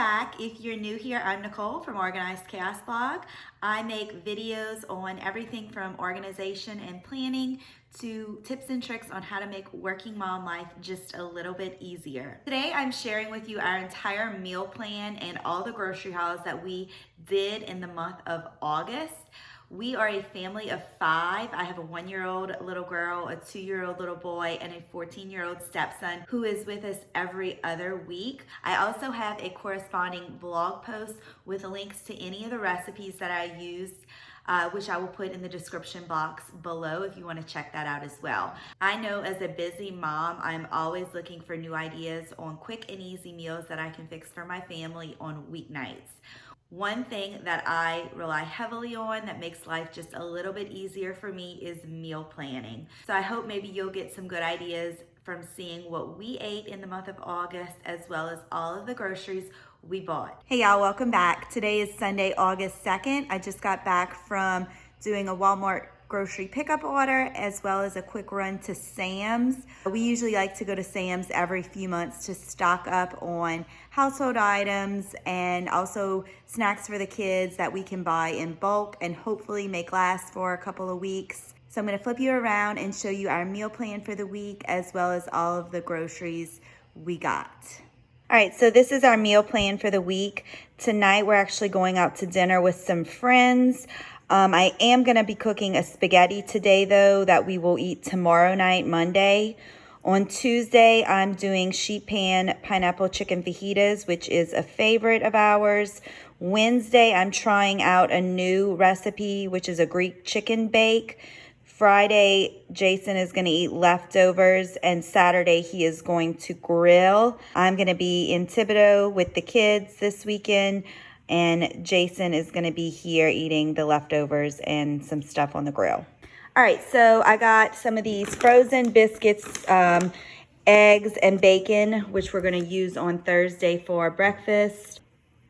back. If you're new here, I'm Nicole from Organized Chaos Blog. I make videos on everything from organization and planning to tips and tricks on how to make working mom life just a little bit easier. Today, I'm sharing with you our entire meal plan and all the grocery hauls that we did in the month of August. We are a family of 5. I have a 1-year-old little girl, a 2-year-old little boy, and a 14-year-old stepson who is with us every other week. I also have a corresponding blog post with links to any of the recipes that I used, which I will put in the description box below if you want to check that out as well. I know as a busy mom, I'm always looking for new ideas on quick and easy meals that I can fix for my family on weeknights. One thing that I rely heavily on that makes life just a little bit easier for me is meal planning. So I hope maybe you'll get some good ideas from seeing what we ate in the month of August, as well as all of the groceries we bought. Hey y'all, welcome back. Today is Sunday, August 2nd. I just got back from doing a Walmart grocery pickup order as well as a quick run to Sam's. We usually like to go to Sam's every few months to stock up on household items and also snacks for the kids that we can buy in bulk and hopefully make last for a couple of weeks. So I'm going to flip you around and show you our meal plan for the week as well as all of the groceries we got. All right, so this is our meal plan for the week. Tonight we're actually going out to dinner with some friends. I am going to be cooking a spaghetti today, though, that we will eat tomorrow night, Monday. On Tuesday, I'm doing sheet pan pineapple chicken fajitas, which is a favorite of ours. Wednesday, I'm trying out a new recipe, which is a Greek chicken bake. Friday, Jason is going to eat leftovers, and Saturday, he is going to grill. I'm going to be in Thibodeau with the kids this weekend. And Jason is going to be here eating the leftovers and some stuff on the grill. All right, so I got some of these frozen biscuits, eggs, and bacon, which we're going to use on Thursday for breakfast.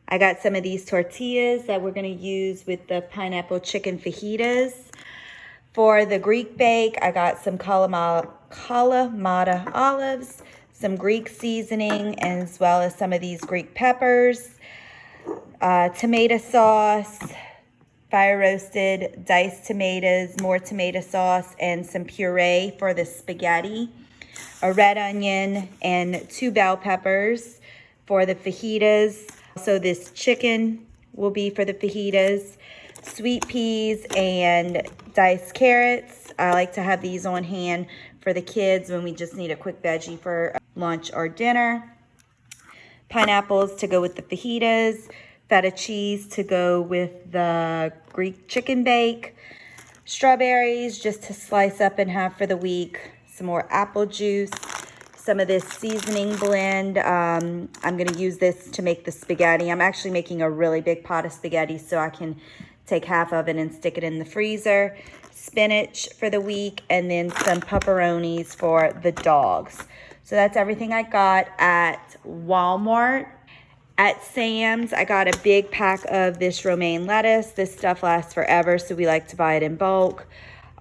I got some of these tortillas that we're going to use with the pineapple chicken fajitas. For the Greek bake, I got some Kalamata olives, some Greek seasoning, as well as some of these Greek peppers. Tomato sauce, fire roasted diced tomatoes, more tomato sauce, and some puree for the spaghetti, a red onion, and 2 bell peppers for the fajitas. So this chicken will be for the fajitas, sweet peas, and diced carrots. I like to have these on hand for the kids when we just need a quick veggie for lunch or dinner. Pineapples to go with the fajitas, feta cheese to go with the Greek chicken bake, strawberries just to slice up and have for the week, some more apple juice, some of this seasoning blend. I'm going to use this to make the spaghetti. I'm actually making a really big pot of spaghetti so I can take half of it and stick it in the freezer. Spinach for the week, and then some pepperonis for the dogs. So that's everything I got at Walmart. At Sam's, I got a big pack of this romaine lettuce. This stuff lasts forever, so we like to buy it in bulk.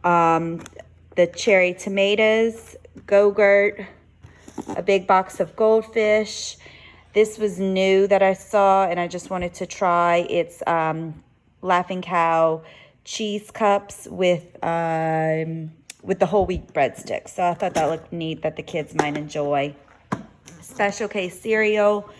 The cherry tomatoes, Go-Gurt, a big box of goldfish. This was new that I saw, and I just wanted to try. It's Laughing Cow cheese cups with the whole wheat breadsticks. So I thought that looked neat that the kids might enjoy. Special K cereal.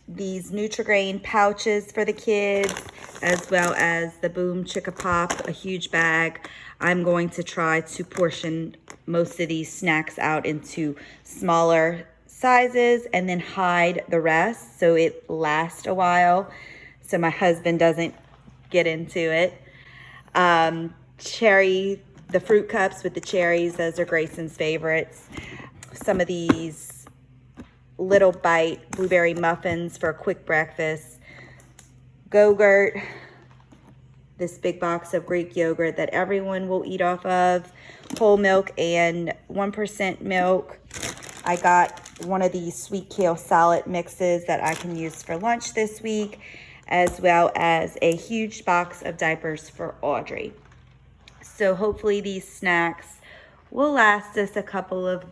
These Nutri-Grain pouches for the kids, as well as the Boom Chicka Pop, a huge bag. I'm going to try to portion most of these snacks out into smaller sizes and then hide the rest so it lasts a while so my husband doesn't get into it. The fruit cups with the cherries, those are Grayson's favorites. Some of these Little Bite blueberry muffins for a quick breakfast. Go-Gurt, this big box of Greek yogurt that everyone will eat off of. Whole milk and 1% milk. I got one of these sweet kale salad mixes that I can use for lunch this week, as well as a huge box of diapers for Audrey. So hopefully these snacks will last us a couple of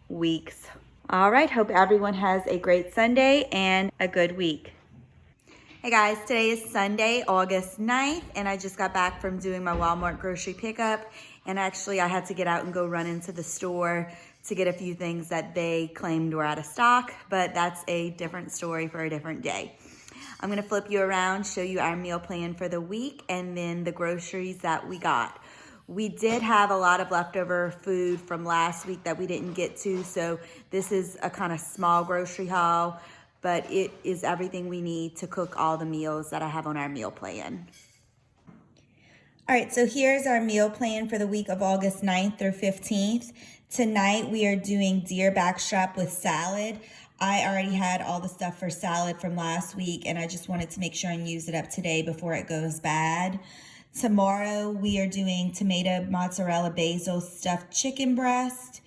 weeks. All right, hope everyone has a great Sunday and a good week. Hey guys, today is Sunday, August 9th, and I just got back from doing my Walmart grocery pickup. And actually, I had to get out and go run into the store to get a few things that they claimed were out of stock, but that's a different story for a different day. I'm gonna flip you around, show you our meal plan for the week, and then the groceries that we got. We did have a lot of leftover food from last week that we didn't get to, so this is a kind of small grocery haul, but it is everything we need to cook all the meals that I have on our meal plan. All right, so here's our meal plan for the week of August 9th through 15th. Tonight we are doing deer backstrap with salad. I already had all the stuff for salad from last week, and I just wanted to make sure and use it up today before it goes bad. Tomorrow we are doing tomato, mozzarella, basil stuffed chicken breast.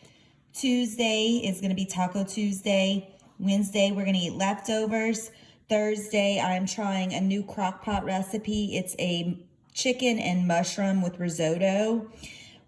Tuesday is going to be Taco Tuesday. Wednesday we're going to eat leftovers. Thursday I'm trying a new crock pot recipe. It's a chicken and mushroom with risotto.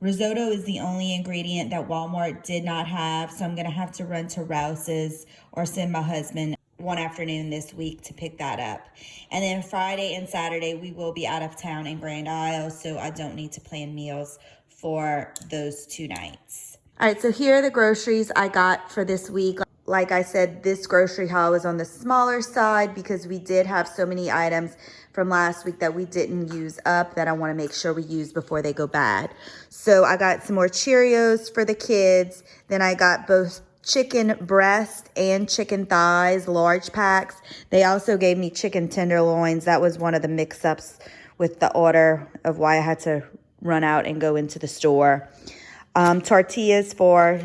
Risotto is the only ingredient that Walmart did not have, so I'm going to have to run to Rouse's or send my husband one afternoon this week to pick that up. And then Friday and Saturday we will be out of town in Grand Isle, so I don't need to plan meals for those 2 nights. All right, so here are the groceries I got for this week. Like I said, this grocery haul was on the smaller side because we did have so many items from last week that we didn't use up that I want to make sure we use before they go bad. So I got some more Cheerios for the kids. Then I got both chicken breast and chicken thighs, large packs. They also gave me chicken tenderloins. That was one of the mix-ups with the order of why I had to run out and go into the store. Tortillas for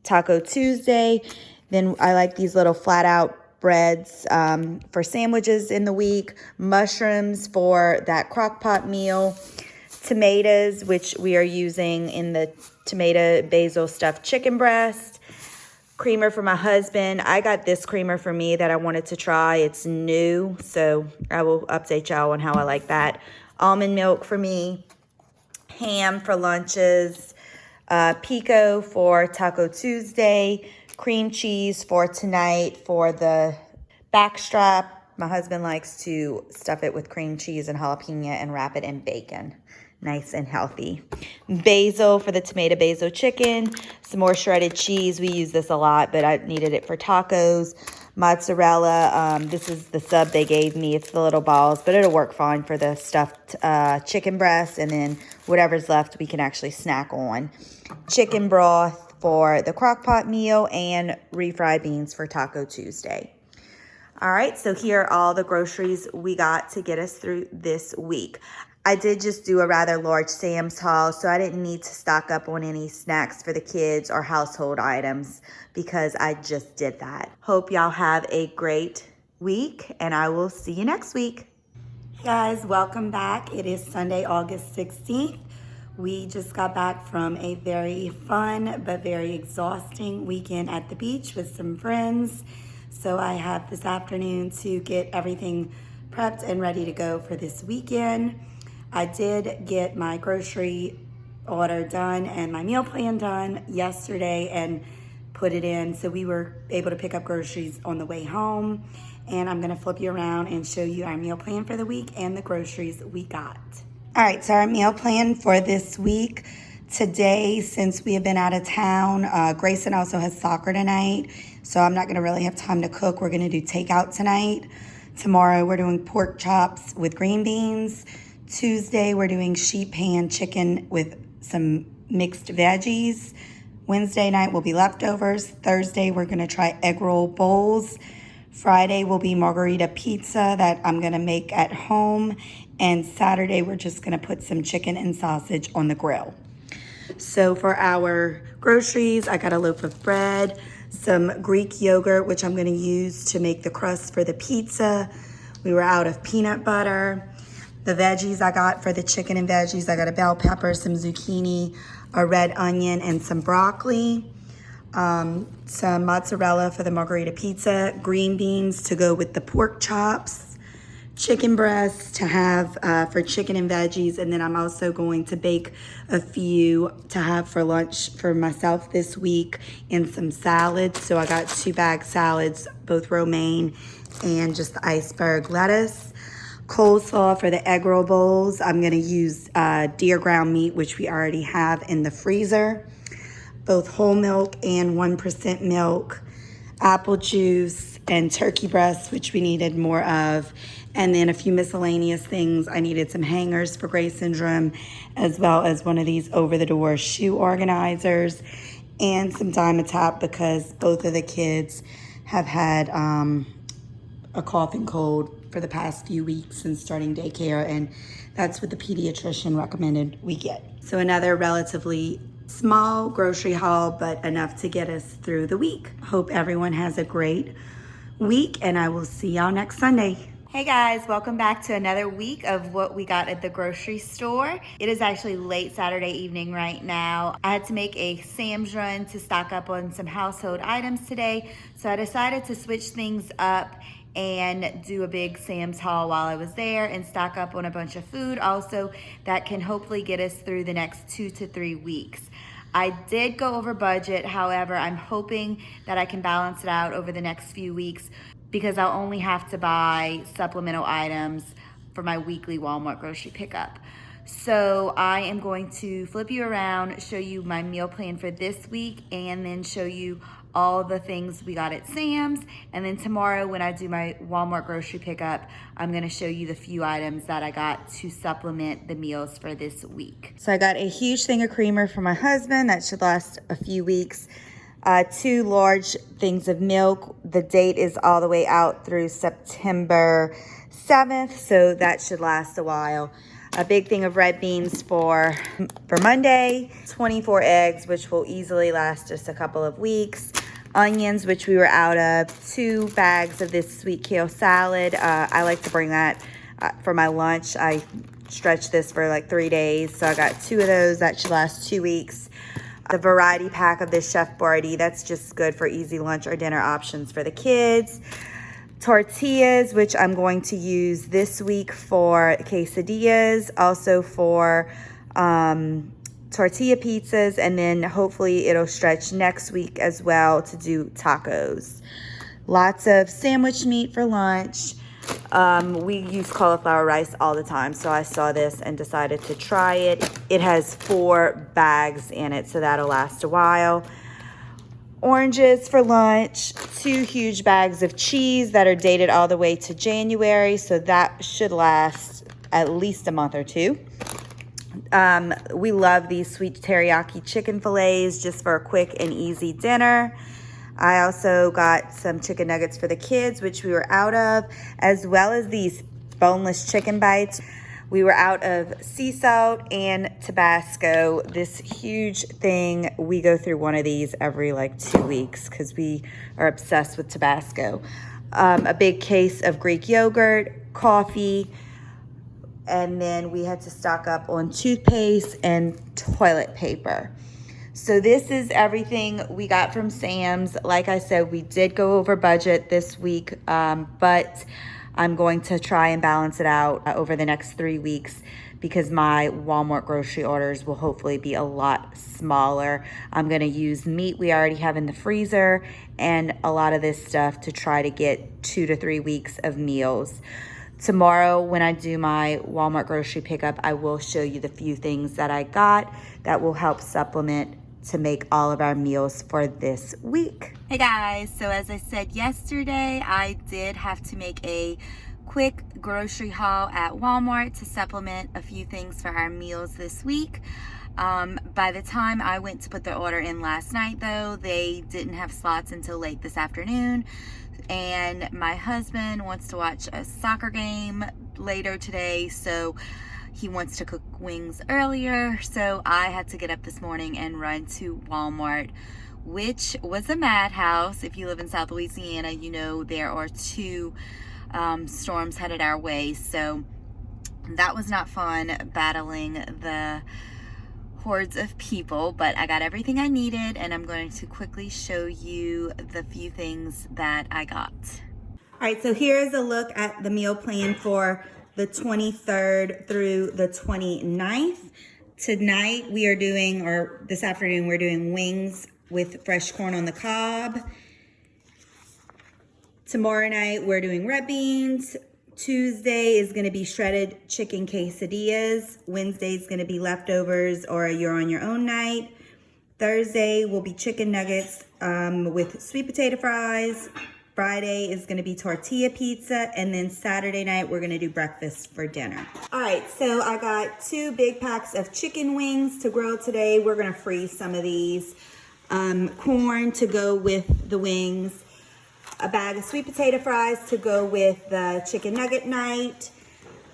Taco Tuesday. Then I like these little flat out breads for sandwiches in the week. Mushrooms for that crock pot meal. Tomatoes, which we are using in the tomato basil stuffed chicken breast. Creamer for my husband. I got this creamer for me that I wanted to try. It's new, so I will update y'all on how I like that. Almond milk for me. Ham for lunches. Pico for Taco Tuesday. Cream cheese for tonight for the backstrap. My husband likes to stuff it with cream cheese and jalapeno and wrap it in bacon. Nice and healthy. Basil for the tomato basil chicken. Some more shredded cheese. We use this a lot, but I needed it for tacos. Mozzarella. This is the sub they gave me. It's the little balls, but it'll work fine for the stuffed chicken breast. And then whatever's left, we can actually snack on. Chicken broth for the crock pot meal and refried beans for Taco Tuesday. All right, so here are all the groceries we got to get us through this week. I did just do a rather large Sam's haul, so I didn't need to stock up on any snacks for the kids or household items because I just did that. Hope y'all have a great week, and I will see you next week. Hey guys, welcome back. It is Sunday, August 16th. We just got back from a very fun but very exhausting weekend at the beach with some friends. So I have this afternoon to get everything prepped and ready to go for this weekend. I did get my grocery order done and my meal plan done yesterday and put it in. So we were able to pick up groceries on the way home. And I'm gonna flip you around and show you our meal plan for the week and the groceries we got. All right, so our meal plan for this week. Today, since we have been out of town, Grayson also has soccer tonight, so I'm not gonna really have time to cook. We're gonna do takeout tonight. Tomorrow, we're doing pork chops with green beans. Tuesday, we're doing sheet pan chicken with some mixed veggies. Wednesday night will be leftovers. Thursday, we're gonna try egg roll bowls. Friday will be margarita pizza that I'm gonna make at home. And Saturday, we're just gonna put some chicken and sausage on the grill. So for our groceries, I got a loaf of bread, some Greek yogurt, which I'm gonna use to make the crust for the pizza. We were out of peanut butter. The veggies I got for the chicken and veggies, I got a bell pepper, some zucchini, a red onion, and some broccoli. Some mozzarella for the margarita pizza, green beans to go with the pork chops, chicken breasts to have for chicken and veggies, and then I'm also going to bake a few to have for lunch for myself this week, and some salads. So I got 2 bag salads, both romaine and just the iceberg lettuce. Coleslaw for the egg roll bowls. I'm going to use deer ground meat, which we already have in the freezer, both whole milk and 1% milk, apple juice, and turkey breasts, which we needed more of, and then a few miscellaneous things. I needed some hangers for Gray syndrome, as well as one of these over-the-door shoe organizers, and some Dimetap because both of the kids have had a cough and cold for the past few weeks since starting daycare, and that's what the pediatrician recommended we get. So another relatively small grocery haul, but enough to get us through the week. Hope everyone has a great week, and I will see y'all next Sunday. Hey guys, welcome back to another week of what we got at the grocery store. It is actually late Saturday evening right now. I had to make a Sam's run to stock up on some household items today, so I decided to switch things up and do a big Sam's haul while I was there and stock up on a bunch of food also that can hopefully get us through the next 2 to 3 weeks. I did go over budget, however, I'm hoping that I can balance it out over the next few weeks because I'll only have to buy supplemental items for my weekly Walmart grocery pickup. So I am going to flip you around, show you my meal plan for this week, and then show you all the things we got at Sam's. And then tomorrow when I do my Walmart grocery pickup, I'm gonna show you the few items that I got to supplement the meals for this week. So I got a huge thing of creamer for my husband. That should last a few weeks. 2 large things of milk. The date is all the way out through September 7th, so that should last a while. A big thing of red beans for Monday, 24 eggs, which will easily last us a couple of weeks. Onions, which we were out of, 2 bags of this sweet kale salad. I like to bring that for my lunch. I stretch this for like 3 days, so I got 2 of those. That should last 2 weeks. The variety pack of this Chef Boyardee, that's just good for easy lunch or dinner options for the kids. Tortillas, which I'm going to use this week for quesadillas, also for tortilla pizzas, and then hopefully it'll stretch next week as well to do tacos. Lots of sandwich meat for lunch. We use cauliflower rice all the time, so I saw this and decided to try it. It has 4 bags in it, so that'll last a while. Oranges for lunch, 2 huge bags of cheese that are dated all the way to January, so that should last at least a month or 2. We love these sweet teriyaki chicken fillets just for a quick and easy dinner. I also got some chicken nuggets for the kids, which we were out of, as well as these boneless chicken bites. We were out of sea salt and Tabasco, this huge thing. We go through one of these every like 2 weeks because we are obsessed with Tabasco. A big case of Greek yogurt, coffee, and then we had to stock up on toothpaste and toilet paper. So this is everything we got from Sam's. Like I said, we did go over budget this week, but I'm going to try and balance it out over the next 3 weeks because my Walmart grocery orders will hopefully be a lot smaller. I'm gonna use meat we already have in the freezer and a lot of this stuff to try to get 2 to 3 weeks of meals. Tomorrow, when I do my Walmart grocery pickup, I will show you the few things that I got that will help supplement to make all of our meals for this week. Hey guys, so as I said yesterday, I did have to make a quick grocery haul at Walmart to supplement a few things for our meals this week. By the time I went to put the order in last night though, they didn't have slots until late this afternoon. And my husband wants to watch a soccer game later today, so he wants to cook wings earlier. So I had to get up this morning and run to Walmart, which was a madhouse. If you live in South Louisiana, you know there are 2 storms headed our way. So that was not fun battling the hordes of people, but I got everything I needed and I'm going to quickly show you the few things that I got. All right, so here's a look at the meal plan for the 23rd through the 29th. Tonight we are doing, or this afternoon, we're doing wings with fresh corn on the cob. Tomorrow night we're doing red beans. Tuesday is gonna be shredded chicken quesadillas. Wednesday is gonna be leftovers or you're on your own night. Thursday will be chicken nuggets with sweet potato fries. Friday is gonna be tortilla pizza, and then Saturday night we're gonna do breakfast for dinner. All right, so I got 2 big packs of chicken wings to grill today. We're gonna freeze some of these. Corn to go with the wings. A bag of sweet potato fries to go with the chicken nugget night.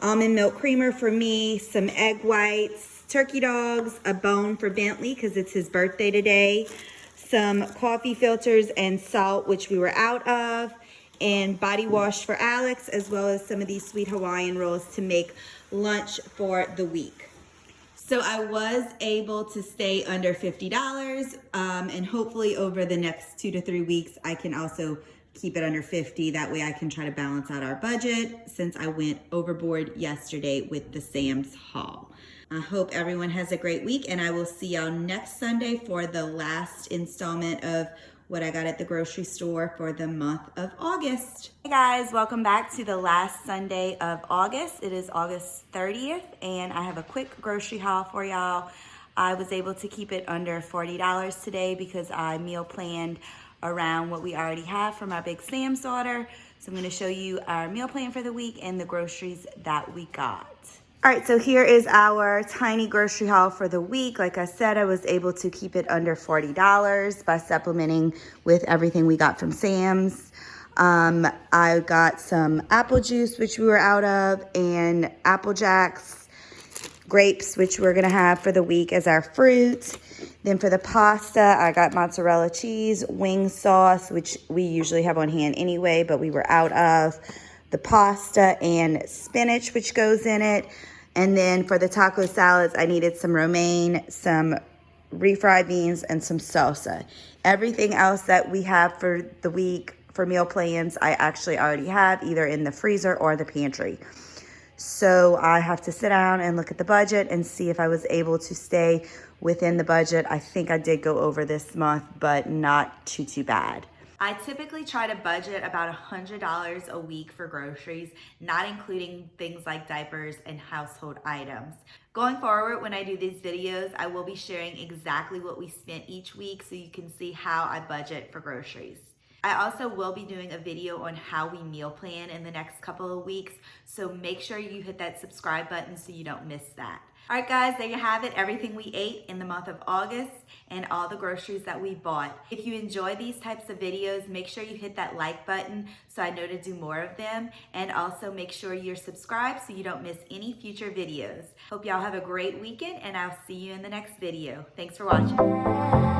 Almond milk creamer for me, some egg whites, turkey dogs, a bone for Bentley because it's his birthday today, some coffee filters and salt, which we were out of, and body wash for Alex, as well as some of these sweet Hawaiian rolls to make lunch for the week. So I was able to stay under $50, and hopefully over the next 2 to 3 weeks, I can also keep it under 50. That way I can try to balance out our budget since I went overboard yesterday with the Sam's haul. I hope everyone has a great week, and I will see y'all next Sunday for the last installment of what I got at the grocery store for the month of August. Hey guys, welcome back to the last Sunday of August. It is August 30th, and I have a quick grocery haul for y'all. I was able to keep it under $40 today because I meal planned around what we already have from our big Sam's order. So I'm gonna show you our meal plan for the week and the groceries that we got. All right, so here is our tiny grocery haul for the week. Like I said, I was able to keep it under $40 by supplementing with everything we got from Sam's. I got some apple juice, which we were out of, and Apple Jacks, grapes, which we're gonna have for the week as our fruit. Then for the pasta, I got mozzarella cheese, wing sauce, which we usually have on hand anyway, but we were out of. The pasta and spinach, which goes in it. And then for the taco salads, I needed some romaine, some refried beans, and some salsa. Everything else that we have for the week for meal plans, I actually already have either in the freezer or the pantry. So I have to sit down and look at the budget and see if I was able to stay within the budget. I think I did go over this month, but not too bad. I typically try to budget about $100 a week for groceries, not including things like diapers and household items. Going forward, when I do these videos, I will be sharing exactly what we spent each week so you can see how I budget for groceries. I also will be doing a video on how we meal plan in the next couple of weeks, so make sure you hit that subscribe button so you don't miss that. All right guys, there you have it, everything we ate in the month of August and all the groceries that we bought. If you enjoy these types of videos, make sure you hit that like button so I know to do more of them, and also make sure you're subscribed so you don't miss any future videos. Hope y'all have a great weekend, and I'll see you in the next video. Thanks for watching.